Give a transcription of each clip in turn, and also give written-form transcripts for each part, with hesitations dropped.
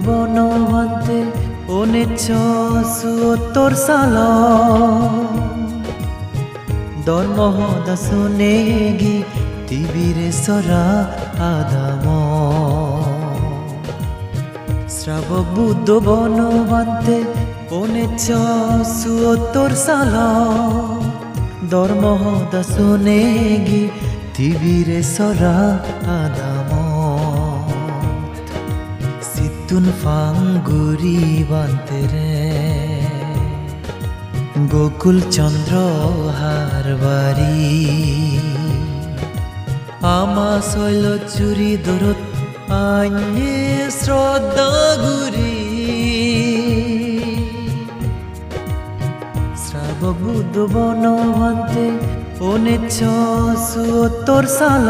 বনবন্তে 1974 সাল ধর্মদাসনেগি তিবিরে সরা আদাম শ্রাবক বুদ্ধ বনবন্তে 1974 সাল ধর্মদাসনেগি তিবিরে সরা আদাম সিতুন ফাঙ্গুরি বান্তেরে গোকুল চন্দ্র হারবারি আমা শৈল চুরি দরত আইনে শ্রদ্ধা গুরি শ্রাবক বুদ্ধ বনবন্তে 1974 সাল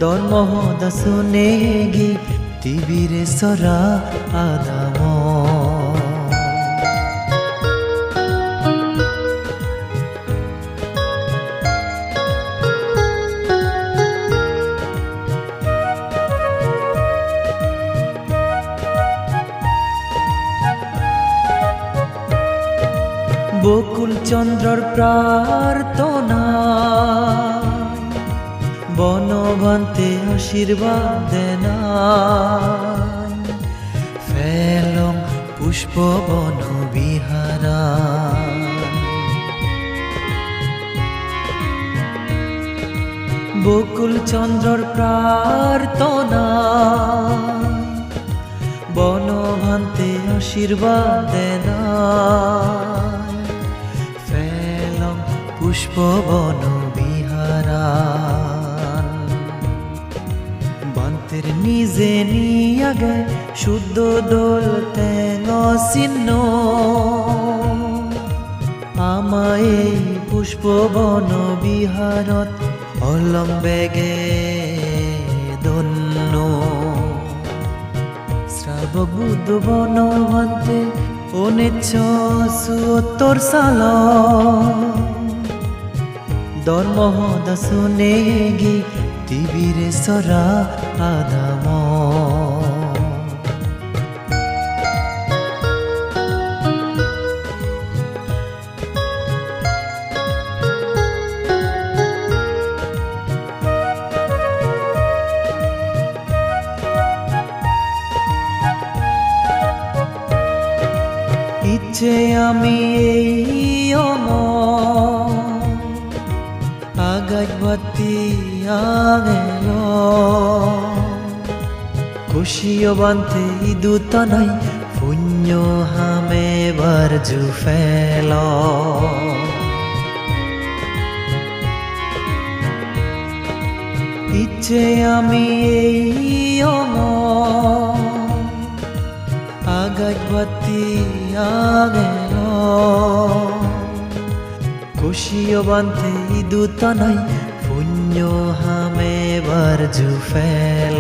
ধর্মদাসনেগি তিবিরে সরা আদাম বকুল চন্দ্রর প্রার্থনা বনবন্তে আশীর্বাদ দেনা ফেলং পুষ্প বন বিহারা বকুল চন্দ্রর প্রার্থনা বনবন্তে আশীর্বাদ দেনা ফেলং পুষ্প বন বিহারা বান্তের নিজে নিয়াগে শুদ্ধ দোল তেন চিহ্ন আমায় পুষ্প বন বিহারত অলম বেগে ধন্য শ্রাবক বুদ্ধ বনবন্তে 1974 সাল ধর্মদাসনেগি তিবিরে সরা আদাম ইচ্ছে আমি এই আগাজ বাতি আগেল খুশিও বান্তে ইদুতা নাই পুণ্য হামে বারজু ফেল ইচ্ছে আমি এই আগাজ বাতি আগেল খুশিও বান্তে ইদুতা নাই পুণ্য হামে বারজু ফেল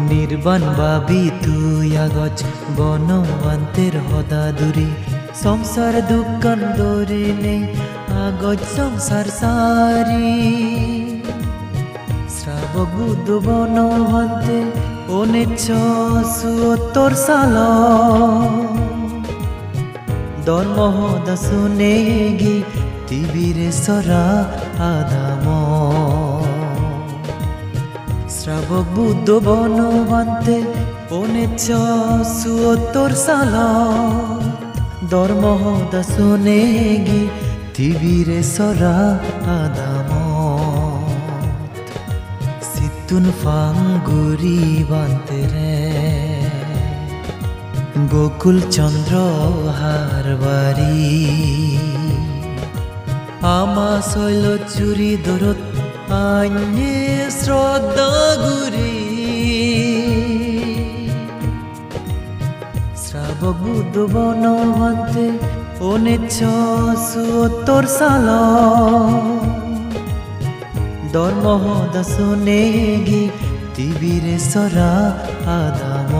নির্বাণ বাবি তুই আগজ বনবন্তের হদাদুরি সংসার দুঃখান দরে নেই আগজ সংসার সারি শ্রাবক বুদ্ধ বনবন্তে 1974 সাল ধর্মদাসনেগি তিবিরে সরা আদাম শ্রাবক বুদ্ধ বনবন্তে 1974 সাল ধর্মদাসনেগি তিবিরে সরা আদাম সিতুন ফাঙ্গুরি বান্তেরে গোকুল চন্দ্র হারবারি আমা শৈল চুরি দরত আইনে শ্রদ্ধা গুরি শ্রাবক বুদ্ধ বনবন্তে 1974 সাল ধর্মদাসনেগি তিবিরে সরা আদাম।